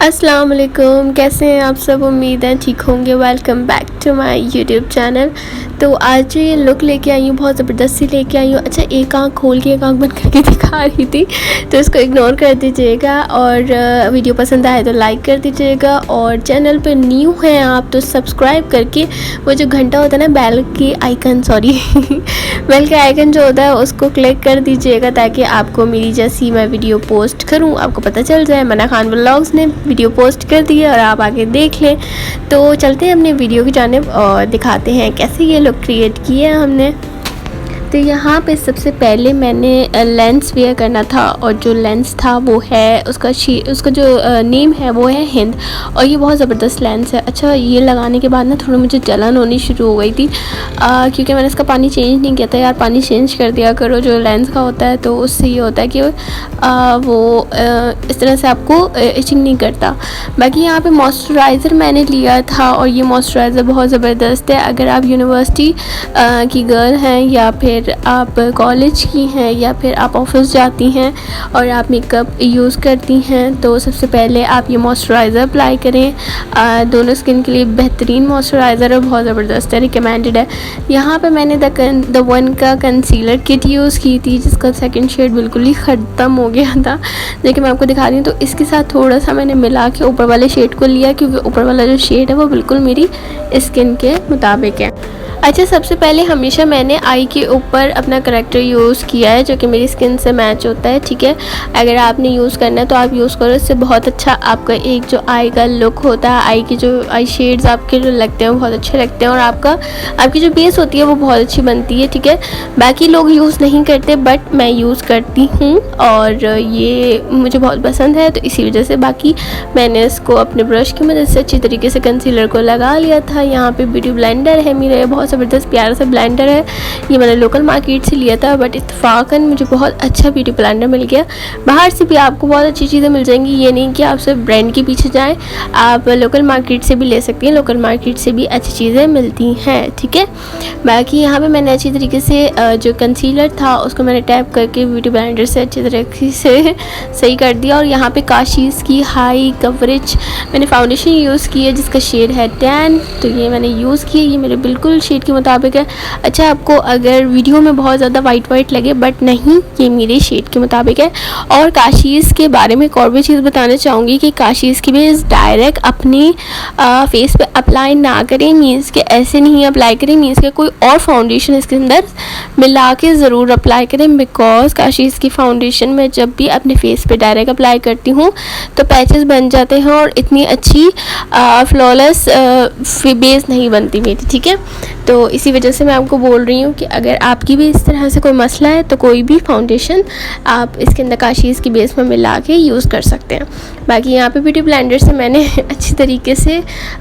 अस्सलाम वालेकुम, कैसे हैं आप सब। उम्मीद है ठीक होंगे। Welcome back to my YouTube channel. तो आज जो ये लुक लेके आई हूँ बहुत ज़बरदस्त सी लेके आई हूँ। अच्छा, एक आँख खोल के एक आँख बंद करके दिखा रही थी, तो इसको इग्नोर कर दीजिएगा। और वीडियो पसंद आए तो लाइक कर दीजिएगा, और चैनल पे न्यू हैं आप तो सब्सक्राइब करके वो जो घंटा होता है ना, बेल की आइकन बेल का आइकन जो होता है उसको क्लिक कर दीजिएगा, ताकि आपको मेरी जैसी मैं वीडियो पोस्ट करूँ आपको पता चल जाए। मना खान व्लॉग्स ने वीडियो पोस्ट कर दी है और आप आगे देख लें। तो चलते हैं अपने वीडियो की जानिब और दिखाते हैं कैसे ये लुक क्रिएट किया है हमने। तो यहाँ पे सबसे पहले मैंने लेंस वेयर करना था, और जो लेंस था वो है उसका जो नेम है वो है हिंद, और ये बहुत ज़बरदस्त लेंस है। अच्छा, ये लगाने के बाद ना थोड़ी मुझे जलन होनी शुरू हो गई थी, क्योंकि मैंने इसका पानी चेंज नहीं किया था। यार, पानी चेंज कर दिया करो जो लेंस का होता है, तो उससे ये होता है कि वो इस तरह से आपको इचिंग नहीं करता। बाकी यहाँ पे मॉइस्चराइज़र मैंने लिया था, और ये मॉइस्चराइज़र बहुत ज़बरदस्त है। अगर आप यूनिवर्सिटी की गर्ल हैं, या फिर आप कॉलेज की हैं, या फिर आप ऑफिस जाती हैं और आप मेकअप यूज़ करती हैं, तो सबसे पहले आप ये मॉइस्चराइज़र अप्लाई करें। दोनों स्किन के लिए बेहतरीन मॉइस्चराइज़र है, बहुत ज़बरदस्त है, रिकमेंडेड है। यहाँ पे मैंने द वन का कंसीलर किट यूज़ की थी, जिसका सेकंड शेड बिल्कुल ही ख़त्म हो गया था, लेकिन मैं आपको दिखा रही हूँ। तो इसके साथ थोड़ा सा मैंने मिला के ऊपर वाले शेड को लिया, क्योंकि ऊपर वाला जो शेड है वो बिल्कुल मेरी स्किन के मुताबिक है। अच्छा, सबसे पहले हमेशा मैंने आई के ऊपर अपना करेक्टर यूज़ किया है, जो कि मेरी स्किन से मैच होता है। ठीक है, अगर आपने यूज़ करना है तो आप यूज़ करो, इससे बहुत अच्छा आपका एक जो आई का लुक होता है, आई की जो आई शेड्स आपके जो लगते हैं वो बहुत अच्छे लगते हैं, और आपकी जो बेस होती है वो बहुत अच्छी बनती है। ठीक है, बाकी लोग यूज़ नहीं करते, बट मैं यूज़ करती हूँ, और ये मुझे बहुत पसंद है, तो इसी वजह से। बाकी मैंने इसको अपने ब्रश की मदद से अच्छी तरीके से कंसीलर को लगा लिया था। यहाँ पे ब्यूटी ब्लेंडर है मेरा, बहुत ज़बरदस्त प्यारा सा ब्लेंडर है। ये मैंने लोकल मार्केट से लिया था, बट इत्तेफाकन मुझे बहुत अच्छा ब्यूटी ब्लेंडर मिल गया। बाहर से भी आपको बहुत अच्छी चीज़ें मिल जाएंगी, ये नहीं कि आप सिर्फ ब्रांड के पीछे जाएं, आप लोकल मार्केट से भी ले सकती हैं। लोकल मार्केट से भी अच्छी चीज़ें मिलती हैं। ठीक है, बाकी यहाँ पे मैंने अच्छी तरीके से जो कंसीलर था उसको मैंने टैप करके ब्यूटी ब्लेंडर से अच्छी तरीके से सही कर दिया। और यहाँ पे काशीज़ की हाई कवरेज मैंने फाउंडेशन यूज़ की है, जिसका शेड है टैन, तो ये मैंने यूज़ की है, ये मेरे बिल्कुल शेड के मुताबिक है। अच्छा, आपको अगर वीडियो में बहुत ज़्यादा वाइट लगे, बट नहीं, ये मेरे शेड के मुताबिक है। और काशीज़ के बारे में एक और भी चीज़ बताना चाहूँगी कि काशीज़ की बेस डायरेक्ट अपनी फेस पे अप्लाई ना करें, मीन्स के ऐसे नहीं अप्लाई करें, मीन्स के कोई और फाउंडेशन इसके अंदर मिला के ज़रूर अप्लाई करें, बिकॉज काशीज़ की फाउंडेशन में जब भी अपने फेस पे डायरेक्ट अप्लाई करती हूँ तो पैचेस बन जाते हैं, और इतनी अच्छी फ्लॉलेस बेस नहीं बनती मेरी। ठीक है, तो इसी वजह से मैं आपको बोल रही हूँ कि अगर आपकी भी इस तरह से कोई मसला है, तो कोई भी फाउंडेशन आप इसके अंदर काशीज़ की बेस में मिला के यूज़ कर सकते हैं। बाकी यहाँ पे ब्यूटी ब्लेंडर से मैंने अच्छी तरीके से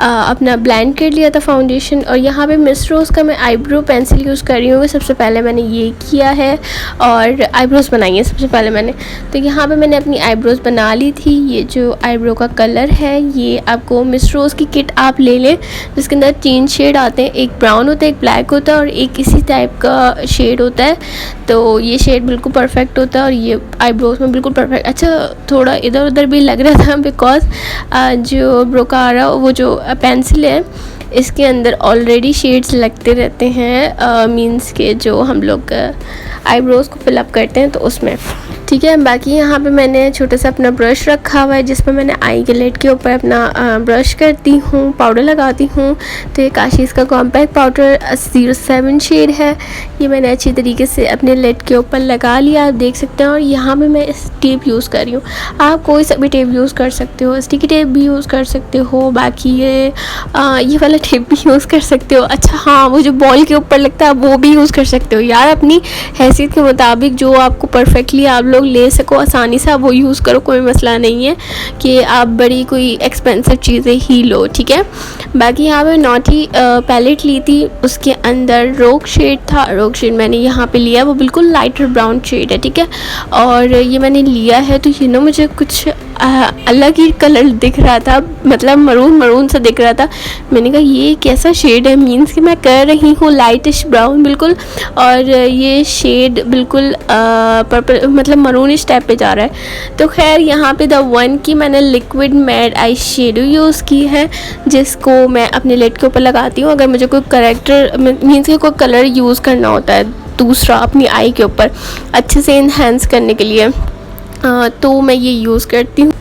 अपना ब्लेंड कर लिया था फाउंडेशन। और यहाँ पे मिस रोज़ का मैं आईब्रो पेंसिल यूज़ कर रही हूँ। सबसे पहले मैंने ये किया है, और आईब्रोज़ बनाई है सबसे पहले मैंने। तो यहाँ पे मैंने अपनी आईब्रोज़ बना ली थी। ये जो आईब्रो का कलर है, ये आपको मिस रोज़ की किट आप ले लें, जिसके अंदर 3 शेड आते हैं, एक ब्राउन होता है, एक ब्लैक होता है, और एक इसी टाइप का शेड होता है। तो ये शेड बिल्कुल परफेक्ट होता है, और ये आईब्रोज़ में बिल्कुल परफेक्ट। अच्छा, थोड़ा इधर उधर भी लग रहा था, बिकॉज जो ब्रोकारा वो जो पेंसिल है, इसके अंदर ऑलरेडी शेड्स लगते रहते हैं, मींस के जो हम लोग आईब्रोज़ को फिलअप करते हैं तो उसमें। ठीक है, बाकी यहाँ पे मैंने छोटा सा अपना ब्रश रखा हुआ है, जिस पर मैंने आई के लिड के ऊपर अपना ब्रश करती हूँ, पाउडर लगाती हूँ। तो ये काशीज़ का कॉम्पैक्ट पाउडर 07 शेड है, ये मैंने अच्छी तरीके से अपने लिड के ऊपर लगा लिया, आप देख सकते हैं। और यहाँ पे मैं इस टेप यूज़ कर रही हूँ, आप कोई सा भी टेप यूज़ कर सकते हो, स्टिकी टेप भी यूज़ कर सकते हो, बाकी ये वाला टेप भी यूज़ कर सकते हो। अच्छा हाँ, वो जो बॉल के ऊपर लगता है वो भी यूज़ कर सकते हो। यार, अपनी हैसियत के मुताबिक जो आपको परफेक्टली आप लोग ले सको आसानी से, आप वो यूज़ करो, कोई मसला नहीं है कि आप बड़ी कोई एक्सपेंसिव चीज़ें ही लो। ठीक है, बाकी यहाँ पे नॉटी पैलेट ली थी, उसके अंदर रोक शेड था। रोक शेड मैंने यहाँ पे लिया, वो बिल्कुल लाइटर ब्राउन शेड है। ठीक है, और ये मैंने लिया है, तो ये ना मुझे कुछ अलग ही कलर दिख रहा था, मतलब मरून सा दिख रहा था। मैंने कहा ये कैसा शेड है, मीन्स कि मैं कर रही हूँ लाइटिश ब्राउन बिल्कुल, और ये शेड बिल्कुल पर्पल मतलब मरूनिश टाइप पे जा रहा है। तो खैर यहाँ पे द वन की मैंने liquid mat eye shadow use की है, जिसको मैं अपने लिड के ऊपर लगाती हूँ अगर मुझे कोई करेक्टर मीन्स कि कोई कलर यूज़ करना होता है दूसरा अपनी आई के ऊपर अच्छे से इन्हेंस करने के लिए, तो मैं ये यूज़ करती हूँ।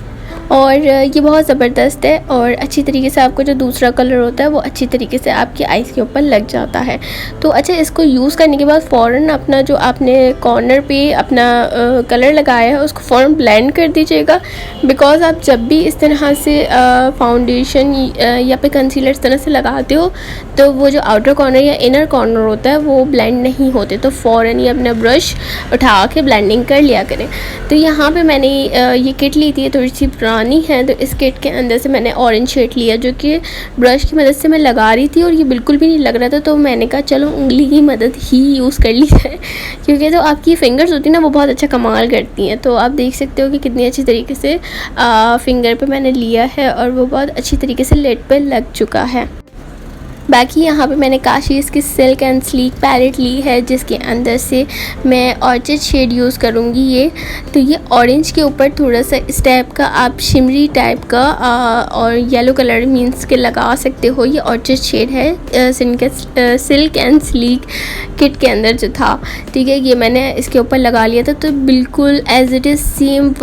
और ये बहुत ज़बरदस्त है और अच्छी तरीके से आपको जो दूसरा कलर होता है वो अच्छी तरीके से आपकी आइज़ के ऊपर लग जाता है। तो अच्छा, इसको यूज़ करने के बाद फ़ौरन अपना जो आपने कॉर्नर पे अपना कलर लगाया है उसको फ़ौरन ब्लेंड कर दीजिएगा, बिकॉज़ आप जब भी इस तरह से फाउंडेशन या फिर कंसीलर इस तरह से लगाते हो तो वो जो आउटर कॉर्नर या इनर कॉर्नर होता है वो ब्लेंड नहीं होते, तो फ़ौरन ही अपना ब्रश उठा के ब्लेंडिंग कर लिया करें। तो यहाँ पे मैंने ये किट ली थी, थोड़ी सी पुरानी है, तो इस किट के अंदर से मैंने ऑरेंज शेड लिया जो कि ब्रश की मदद से मैं लगा रही थी और ये बिल्कुल भी नहीं लग रहा था। तो मैंने कहा चलो उंगली की मदद ही यूज़ कर ली जाए, क्योंकि जो आपकी फ़िंगर्स होती है ना वो बहुत अच्छा कमाल करती हैं। तो आप देख सकते हो कि कितनी अच्छी तरीके से फ़िंगर पे मैंने लिया है और वो बहुत अच्छी तरीके से लिड पे लग चुका है। बाकी यहाँ पे मैंने काशीज़ की सिल्क एंड स्लीक पैलेट ली है, जिसके अंदर से मैं ऑरेंज शेड यूज़ करूँगी ये। तो ये ऑरेंज के ऊपर थोड़ा सा इस टाइप का आप शिमरी टाइप का और येलो कलर मीन्स के लगा सकते हो। ये ऑरेंज शेड है सिल्क एंड स्लीक किट के अंदर जो था, ठीक है। ये मैंने इसके ऊपर लगा लिया था, तो बिल्कुल एज इट इज़ सेम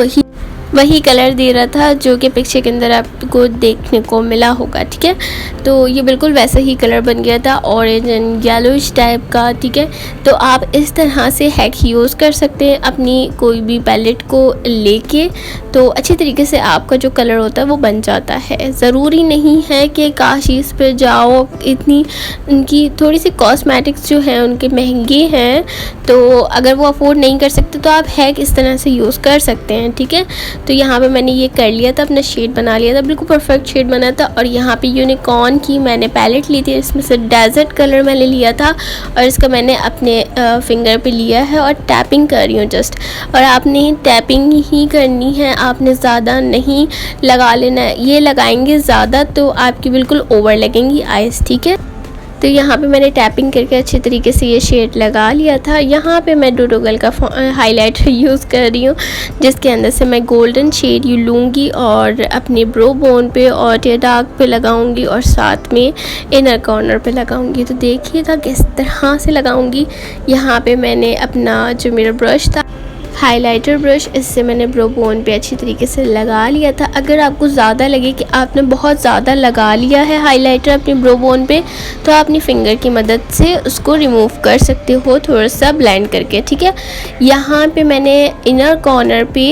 वही कलर दे रहा था जो कि पिक्चर के अंदर आपको देखने को मिला होगा, ठीक है। तो ये बिल्कुल वैसा ही कलर बन गया था, ऑरेंज एंड येलोइश टाइप का, ठीक है। तो आप इस तरह से हैक यूज़ कर सकते हैं अपनी कोई भी पैलेट को लेके, तो अच्छी तरीके से आपका जो कलर होता है वो बन जाता है। ज़रूरी नहीं है कि काशीज़ पे जाओ, इतनी उनकी थोड़ी सी कॉस्मेटिक्स जो हैं उनके महंगे हैं, तो अगर वो अफोर्ड नहीं कर सकते तो आप हैक इस तरह से यूज़ कर सकते हैं, ठीक है। तो यहाँ पे मैंने ये कर लिया था, अपना शेड बना लिया था, बिल्कुल परफेक्ट शेड बना था। और यहाँ पे यूनिकॉर्न की मैंने पैलेट ली थी, इसमें से डेजर्ट कलर मैंने लिया था और इसका मैंने अपने फिंगर पे लिया है और टैपिंग कर रही हूँ जस्ट। और आपने टैपिंग ही करनी है, आपने ज़्यादा नहीं लगा लेना है, ये लगाएंगे ज़्यादा तो आपकी बिल्कुल ओवर लगेंगी आइज़, ठीक है। तो यहाँ पे मैंने टैपिंग करके अच्छे तरीके से ये शेड लगा लिया था। यहाँ पे मैं डोडोगल का हाइलाइटर यूज़ कर रही हूँ, जिसके अंदर से मैं गोल्डन शेड यू लूँगी और अपने ब्रो बोन पे और टेयर डार्क पे लगाऊँगी और साथ में इनर कॉर्नर पे लगाऊँगी। तो देखिएगा किस तरह से लगाऊँगी। यहाँ पे मैंने अपना जो मेरा ब्रश था हाइलाइटर ब्रश, इससे मैंने ब्रो बोन पे अच्छी तरीके से लगा लिया था। अगर आपको ज़्यादा लगे कि आपने बहुत ज़्यादा लगा लिया है हाइलाइटर अपने ब्रो बोन पे, तो आप अपनी फिंगर की मदद से उसको रिमूव कर सकते हो थोड़ा सा ब्लेंड करके, ठीक है। यहाँ पे मैंने इनर कॉर्नर पे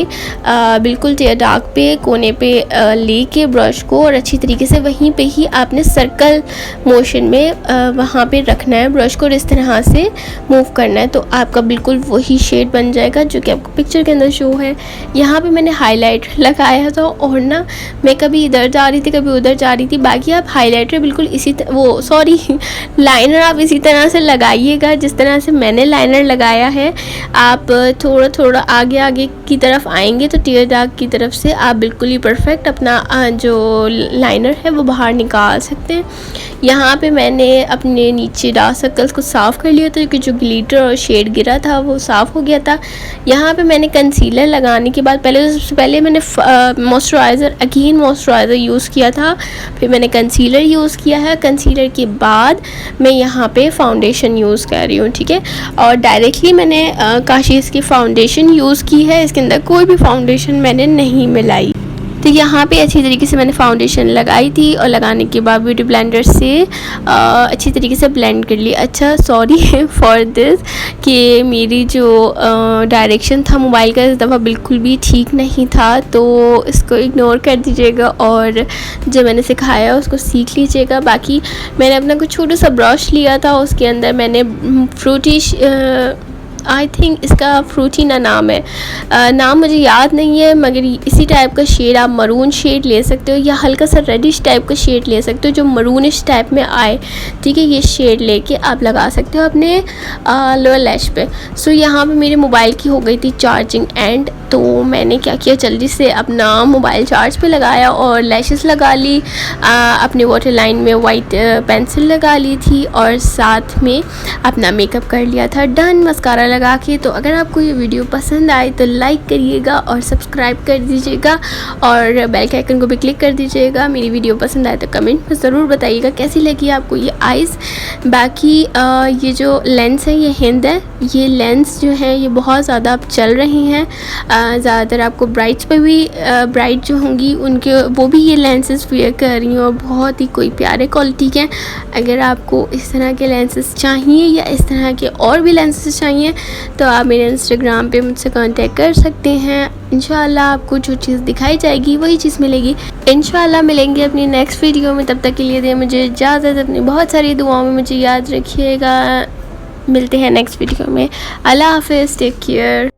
बिल्कुल टेयर डार्क पे कोने पे लेके ब्रश को और अच्छी तरीके से वहीं पे ही आपने सर्कल मोशन में वहाँ पे रखना है ब्रश को और इस तरह से मूव करना है, तो आपका बिल्कुल वही शेड बन जाएगा जो कि आपको पिक्चर के अंदर शो है। यहाँ पे मैंने हाइलाइटर लगाया था और ना मैं कभी इधर जा रही थी कभी उधर जा रही थी। बाकी आप हाइलाइटर बिल्कुल लाइनर आप इसी तरह से लगाइएगा जिस तरह से मैंने लाइनर लगाया है। आप थोड़ा थोड़ा आगे आगे की तरफ आएंगे तो टेयर डार्क की तरफ से आप बिल्कुल ही परफेक्ट अपना जो लाइनर है वो बाहर निकाल सकते हैं। यहाँ पे मैंने अपने नीचे डार्क सर्कल्स को साफ़ कर लिया था क्योंकि जो ग्लिटर और शेड गिरा था वो साफ़ हो गया था। यहाँ पे मैंने कंसीलर लगाने के बाद सबसे पहले मैंने मॉइस्चराइज़र यूज़ किया था, फिर मैंने कंसीलर यूज़ किया है। कंसीलर के बाद मैं यहाँ पे फाउंडेशन यूज़ कर रही हूँ, ठीक है। और डायरेक्टली मैंने काशीज़ की फाउंडेशन यूज़ की है, इसके अंदर कोई भी फाउंडेशन मैंने नहीं मिलाई। तो यहाँ पे अच्छी तरीके से मैंने फाउंडेशन लगाई थी और लगाने के बाद ब्यूटी ब्लेंडर से अच्छी तरीके से ब्लेंड कर ली। अच्छा सॉरी फॉर दिस कि मेरी जो डायरेक्शन था मोबाइल का इस दफ़ा बिल्कुल भी ठीक नहीं था, तो इसको इग्नोर कर दीजिएगा और जो मैंने सिखाया उसको सीख लीजिएगा। बाकी मैंने अपना कुछ छोटा सा ब्रश लिया था, उसके अंदर मैंने फ्रूटी आई थिंक इसका फ्रूटीना नाम है, नाम मुझे याद नहीं है, मगर इसी टाइप का शेड आप मरून शेड ले सकते हो या हल्का सा रेडिश टाइप का शेड ले सकते हो जो मरूनिश टाइप में आए, ठीक है। ये शेड लेके आप लगा सकते हो अपने लोअर लैश पे। सो यहाँ पे मेरे मोबाइल की हो गई थी चार्जिंग एंड, तो मैंने क्या किया, जल्दी से अपना मोबाइल चार्ज पे लगाया और लैशेस लगा ली, अपने वाटर लाइन में वाइट पेंसिल लगा ली थी और साथ में अपना मेकअप कर लिया था डन मस्कारा लगा के। तो अगर आपको ये वीडियो पसंद आए तो लाइक करिएगा और सब्सक्राइब कर दीजिएगा और बेल के आइकन को भी क्लिक कर दीजिएगा। मेरी वीडियो पसंद आए तो कमेंट में ज़रूर बताइएगा कैसी लगी आपको ये आइज़। बाकी ये जो लेंस है ये हिंद है, ये लेंस जो है ये बहुत ज़्यादा अब चल रही हैं, ज़्यादातर आपको ब्राइड्स पे भी ब्राइड जो होंगी उनके वो भी ये लेंसेज वेयर कर रही हैं और बहुत ही कोई प्यारे क्वालिटी के। अगर आपको इस तरह के लेंसेज चाहिए या इस तरह के और भी लेंसेज चाहिए तो आप मेरे इंस्टाग्राम पे मुझसे कांटेक्ट कर सकते हैं। इंशाल्लाह आपको जो चीज़ दिखाई जाएगी वही चीज़ मिलेगी। इंशाल्लाह मिलेंगे अपनी नेक्स्ट वीडियो में, तब तक के लिए दे मुझे इजाज़त, अपनी बहुत सारी दुआओं में मुझे याद रखिएगा। मिलते हैं नेक्स्ट वीडियो में। अल्लाह हाफ़िज़, टेक केयर।